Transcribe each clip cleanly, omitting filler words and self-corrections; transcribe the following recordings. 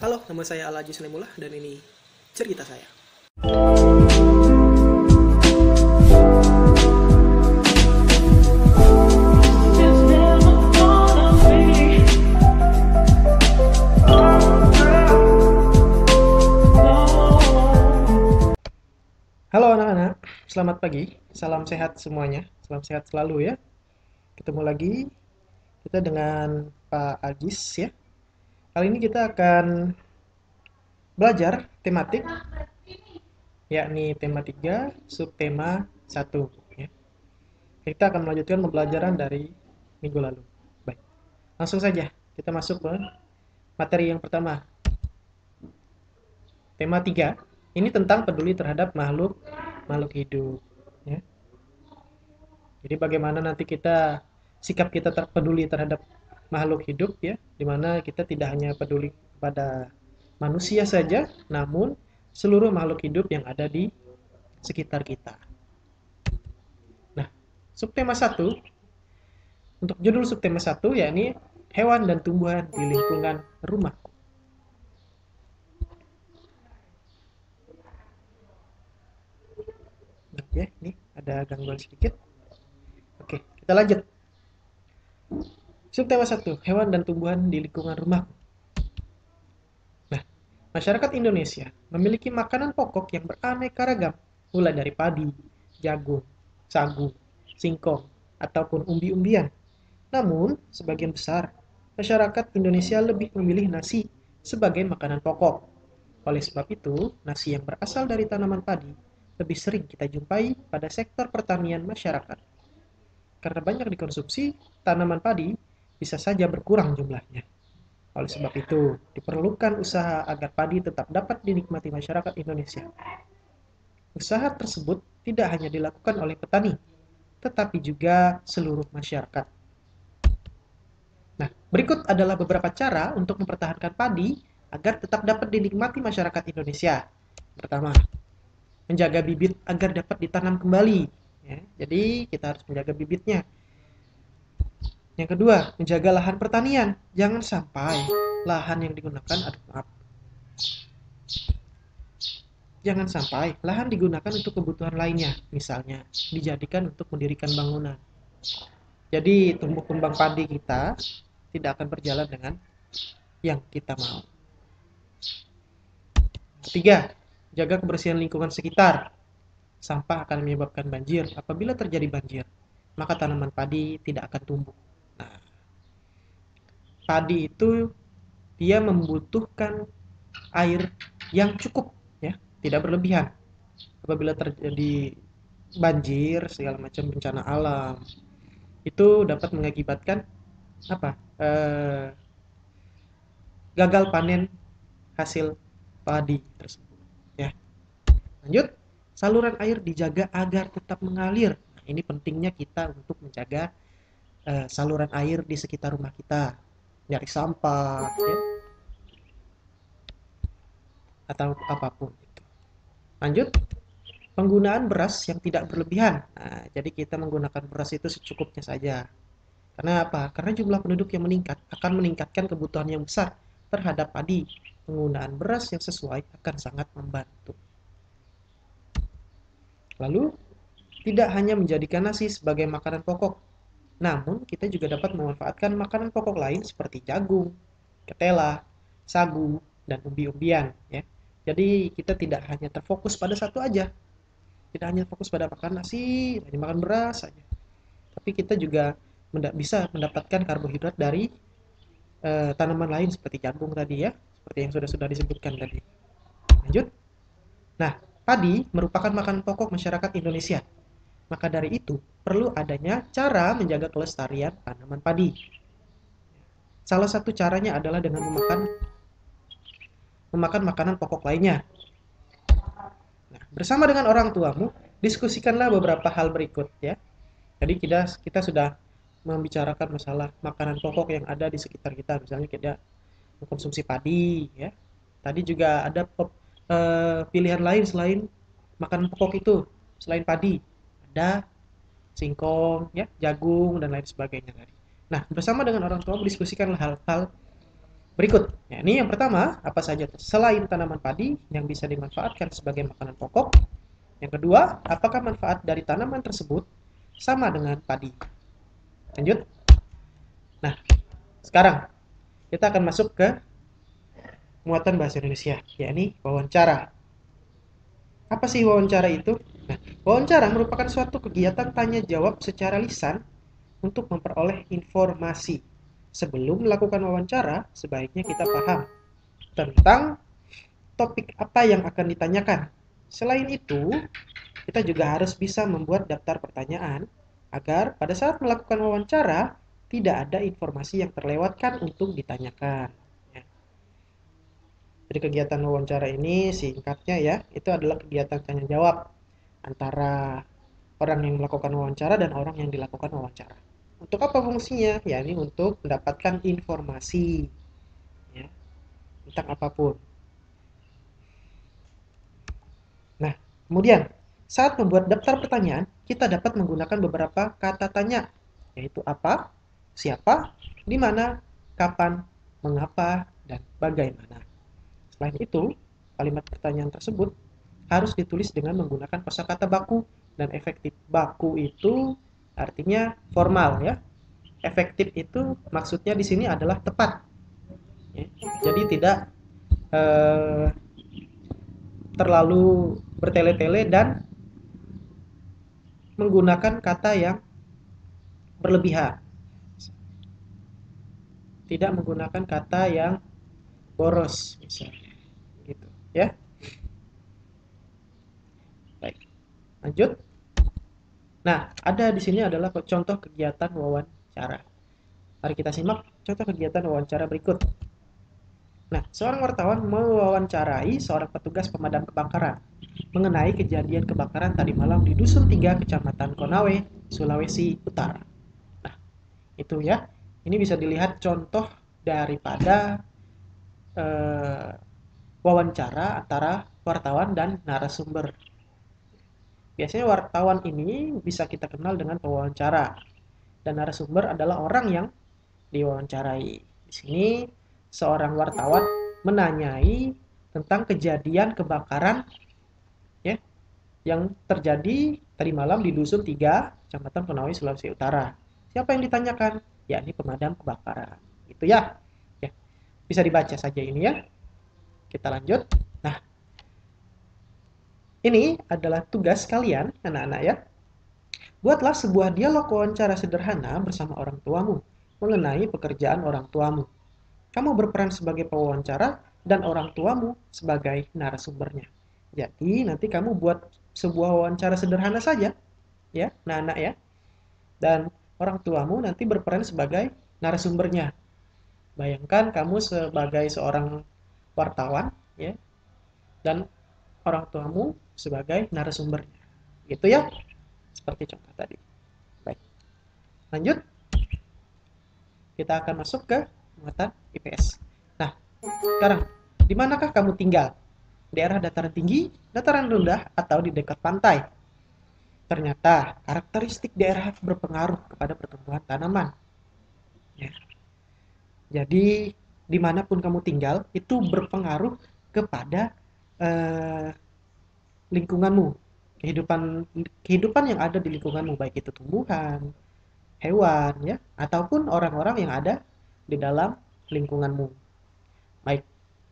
Halo, nama saya Al Aji Sulemullah dan ini cerita saya. Halo anak-anak, selamat pagi, salam sehat semuanya, salam sehat selalu ya. Ketemu lagi kita dengan Pak Agis ya. Kali ini kita akan belajar tematik, yakni tema 3, subtema 1 ya. Kita akan melanjutkan pembelajaran dari minggu lalu. Baik, langsung saja kita masuk ke materi yang pertama. Tema 3, ini tentang peduli terhadap makhluk hidup ya. Jadi bagaimana nanti sikap kita terpeduli terhadap makhluk hidup ya, dimana kita tidak hanya peduli pada manusia saja, namun seluruh makhluk hidup yang ada di sekitar kita. Nah, subtema 1, untuk judul subtema 1 yakni hewan dan tumbuhan di lingkungan rumah. Oke, ini ada gangguan sedikit. Oke, kita lanjut. Subtema 1, hewan dan tumbuhan di lingkungan rumah. Nah, masyarakat Indonesia memiliki makanan pokok yang beraneka ragam, mulai dari padi, jagung, sagu, singkong, ataupun umbi-umbian. Namun, sebagian besar masyarakat Indonesia lebih memilih nasi sebagai makanan pokok. Oleh sebab itu, nasi yang berasal dari tanaman padi lebih sering kita jumpai pada sektor pertanian masyarakat. Karena banyak dikonsumsi, tanaman padi bisa saja berkurang jumlahnya. Oleh sebab itu, diperlukan usaha agar padi tetap dapat dinikmati masyarakat Indonesia. Usaha tersebut tidak hanya dilakukan oleh petani, tetapi juga seluruh masyarakat. Nah, berikut adalah beberapa cara untuk mempertahankan padi agar tetap dapat dinikmati masyarakat Indonesia. Pertama, menjaga bibit agar dapat ditanam kembali. Ya, jadi kita harus menjaga bibitnya. Yang kedua, menjaga lahan pertanian. Jangan sampai lahan yang digunakan, jangan sampai lahan digunakan untuk kebutuhan lainnya, misalnya dijadikan untuk mendirikan bangunan. Jadi tumbuh kembang padi kita tidak akan berjalan dengan yang kita mau. Ketiga, jaga kebersihan lingkungan sekitar. Sampah akan menyebabkan banjir. Apabila terjadi banjir, maka tanaman padi tidak akan tumbuh. Nah, padi itu dia membutuhkan air yang cukup ya, tidak berlebihan. Apabila terjadi banjir, segala macam bencana alam, itu dapat mengakibatkan apa? Gagal panen hasil padi tersebut ya. Lanjut, saluran air dijaga agar tetap mengalir. Nah, ini pentingnya kita untuk menjaga saluran air di sekitar rumah kita, nyari sampah ya, atau apapun itu. Lanjut, penggunaan beras yang tidak berlebihan. Nah, jadi kita menggunakan beras itu secukupnya saja. Karena apa? Karena jumlah penduduk yang meningkat akan meningkatkan kebutuhan yang besar terhadap padi. Penggunaan beras yang sesuai akan sangat membantu. Lalu, tidak hanya menjadikan nasi sebagai makanan pokok, namun kita juga dapat memanfaatkan makanan pokok lain seperti jagung, ketela, sagu, dan umbi-umbian ya. Jadi kita tidak hanya terfokus pada satu aja. Tidak hanya fokus pada makan nasi, hanya makan beras saja. Tapi kita juga bisa mendapatkan karbohidrat dari tanaman lain seperti jagung tadi ya, seperti yang sudah disebutkan tadi. Lanjut. Nah, padi merupakan makanan pokok masyarakat Indonesia. Maka dari itu, perlu adanya cara menjaga kelestarian tanaman padi. Salah satu caranya adalah dengan memakan makanan pokok lainnya. Nah, bersama dengan orang tuamu, diskusikanlah beberapa hal berikut ya. Jadi kita sudah membicarakan masalah makanan pokok yang ada di sekitar kita, misalnya kita mengkonsumsi padi ya. Tadi juga ada pilihan lain selain makanan pokok itu, selain padi. Ada singkong ya, jagung dan lain sebagainya tadi. Nah, bersama dengan orang tua mendiskusikanlah hal-hal berikut. Ya, ini yang pertama, apa saja selain tanaman padi yang bisa dimanfaatkan sebagai makanan pokok? Yang kedua, apakah manfaat dari tanaman tersebut sama dengan padi? Lanjut. Nah, sekarang kita akan masuk ke muatan bahasa Indonesia, yakni wawancara. Apa sih wawancara itu? Nah, wawancara merupakan suatu kegiatan tanya jawab secara lisan untuk memperoleh informasi. Sebelum melakukan wawancara, sebaiknya kita paham tentang topik apa yang akan ditanyakan. Selain itu, kita juga harus bisa membuat daftar pertanyaan agar pada saat melakukan wawancara tidak ada informasi yang terlewatkan untuk ditanyakan. Ya. Jadi kegiatan wawancara ini singkatnya ya, itu adalah kegiatan tanya jawab antara orang yang melakukan wawancara dan orang yang dilakukan wawancara. Untuk apa fungsinya? Ya ini untuk mendapatkan informasi ya, tentang apapun. Nah, kemudian saat membuat daftar pertanyaan, kita dapat menggunakan beberapa kata tanya, yaitu apa, siapa, di mana, kapan, mengapa, dan bagaimana. Selain itu, kalimat pertanyaan tersebut harus ditulis dengan menggunakan kosakata baku dan efektif. Baku itu artinya formal ya. Efektif itu maksudnya di sini adalah tepat. Ya. Jadi tidak eh, terlalu bertele-tele dan menggunakan kata yang berlebihan. Tidak menggunakan kata yang boros misalnya. Gitu ya. Baik, lanjut. Nah, ada di sini adalah contoh kegiatan wawancara. Mari kita simak contoh kegiatan wawancara berikut. Nah, seorang wartawan mewawancarai seorang petugas pemadam kebakaran mengenai kejadian kebakaran tadi malam di Dusun 3, Kecamatan Konawe, Sulawesi Utara. Nah, itu ya. Ini bisa dilihat contoh daripada eh, wawancara antara wartawan dan narasumber. Biasanya wartawan ini bisa kita kenal dengan pewawancara dan narasumber adalah orang yang diwawancarai. Di sini seorang wartawan menanyai tentang kejadian kebakaran ya yang terjadi tadi malam di Dusun 3, Kecamatan Konawe, Sulawesi Utara. Siapa yang ditanyakan? Yakni pemadam kebakaran. Itu ya. Ya, bisa dibaca saja ini ya. Kita lanjut. Nah, ini adalah tugas kalian anak-anak ya. Buatlah sebuah dialog wawancara sederhana bersama orang tuamu mengenai pekerjaan orang tuamu. Kamu berperan sebagai pewawancara dan orang tuamu sebagai narasumbernya. Jadi nanti kamu buat sebuah wawancara sederhana saja, ya, anak-anak ya. Dan orang tuamu nanti berperan sebagai narasumbernya. Bayangkan kamu sebagai seorang wartawan, ya, dan orang tuamu sebagai narasumbernya. Gitu ya, seperti contoh tadi. Baik, lanjut. Kita akan masuk ke muatan IPS. Nah, sekarang, di manakah kamu tinggal? Daerah dataran tinggi, dataran rendah, atau di dekat pantai? Ternyata, karakteristik daerah berpengaruh kepada pertumbuhan tanaman. Ya. Jadi, dimanapun kamu tinggal, itu berpengaruh kepada eh, lingkunganmu. Kehidupan kehidupan yang ada di lingkunganmu, baik itu tumbuhan, hewan, ya, ataupun orang-orang yang ada di dalam lingkunganmu. Baik,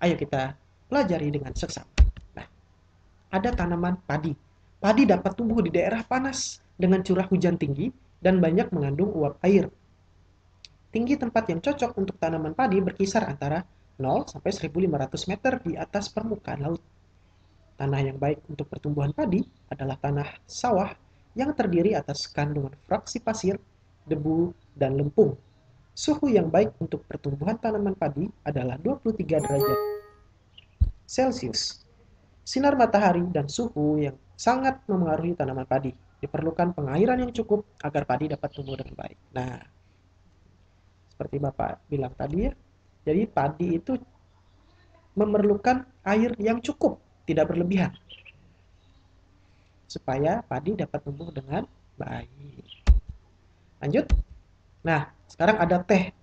ayo kita pelajari dengan seksama. Nah, ada tanaman padi. Padi dapat tumbuh di daerah panas dengan curah hujan tinggi dan banyak mengandung uap air. Tinggi tempat yang cocok untuk tanaman padi berkisar antara 0 sampai 1.500 meter di atas permukaan laut. Tanah yang baik untuk pertumbuhan padi adalah tanah sawah yang terdiri atas kandungan fraksi pasir, debu, dan lempung. Suhu yang baik untuk pertumbuhan tanaman padi adalah 23 derajat Celcius. Sinar matahari dan suhu yang sangat memengaruhi tanaman padi. Diperlukan pengairan yang cukup agar padi dapat tumbuh dengan baik. Nah, seperti Bapak bilang tadi ya, jadi padi itu memerlukan air yang cukup, tidak berlebihan, supaya padi dapat tumbuh dengan baik. Lanjut. Nah, sekarang ada teh.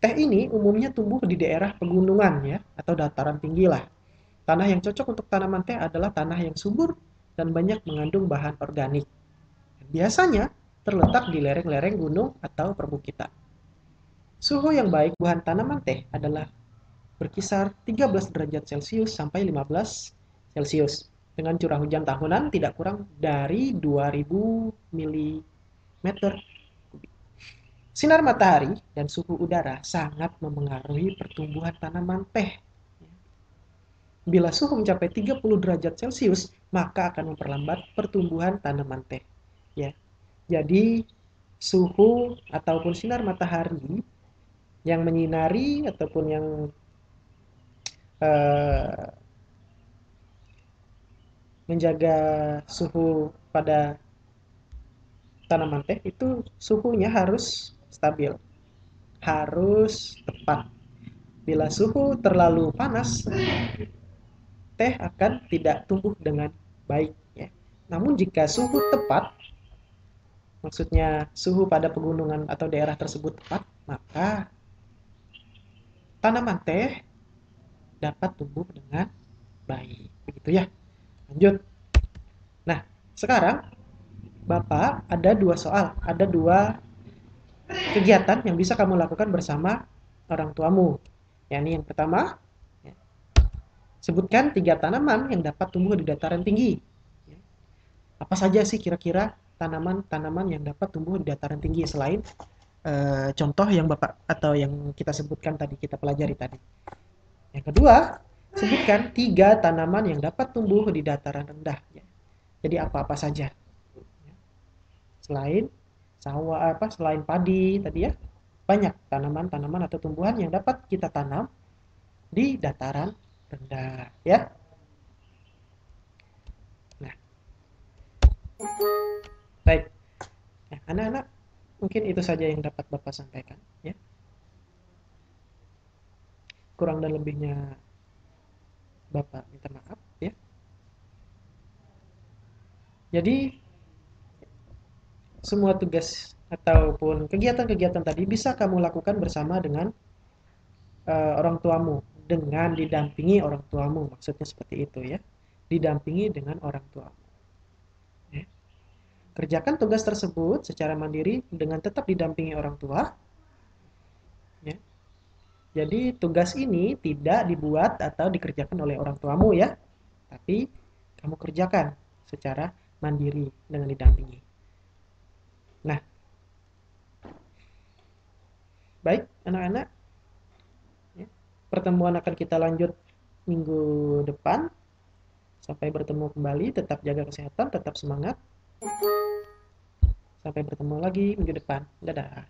Teh ini umumnya tumbuh di daerah pegunungan ya, atau dataran tinggi lah. Tanah yang cocok untuk tanaman teh adalah tanah yang subur dan banyak mengandung bahan organik. Biasanya terletak di lereng-lereng gunung atau perbukitan. Suhu yang baik buah tanaman teh adalah berkisar 13 derajat Celcius sampai 15 Celcius dengan curah hujan tahunan tidak kurang dari 2000 mm. Sinar matahari dan suhu udara sangat memengaruhi pertumbuhan tanaman teh. Bila suhu mencapai 30 derajat Celcius, maka akan memperlambat pertumbuhan tanaman teh. Ya. Jadi suhu ataupun sinar matahari yang menyinari ataupun yang uh, menjaga suhu pada tanaman teh itu suhunya harus stabil, harus tepat. Bila suhu terlalu panas, teh akan tidak tumbuh dengan baik ya. Namun jika suhu tepat, maksudnya suhu pada pegunungan atau daerah tersebut tepat, maka tanaman teh dapat tumbuh dengan baik. Begitu ya. Lanjut. Nah, sekarang Bapak ada dua soal, ada dua kegiatan yang bisa kamu lakukan bersama orang tuamu. Yang pertama, ya, sebutkan 3 tanaman yang dapat tumbuh di dataran tinggi. Ya. Apa saja sih kira-kira tanaman-tanaman yang dapat tumbuh di dataran tinggi selain contoh yang Bapak atau yang kita sebutkan tadi, kita pelajari tadi. Yang kedua, sebutkan 3 tanaman yang dapat tumbuh di dataran rendah. Ya. Jadi apa-apa saja. Ya. Selain padi tadi ya, banyak tanaman-tanaman atau tumbuhan yang dapat kita tanam di dataran rendah ya. Nah, baik. Nah, anak-anak, mungkin itu saja yang dapat Bapak sampaikan ya. Kurang dan lebihnya Bapak minta maaf ya. Jadi semua tugas ataupun kegiatan-kegiatan tadi bisa kamu lakukan bersama dengan orang tuamu, dengan didampingi orang tuamu, maksudnya seperti itu ya. Didampingi dengan orang tuamu. Ya. Kerjakan tugas tersebut secara mandiri dengan tetap didampingi orang tua. Ya. Jadi tugas ini tidak dibuat atau dikerjakan oleh orang tuamu ya, tapi kamu kerjakan secara mandiri dengan didampingi. Nah, baik anak-anak, ya, pertemuan akan kita lanjut minggu depan. Sampai bertemu kembali, tetap jaga kesehatan, tetap semangat. Sampai bertemu lagi minggu depan. Dadah.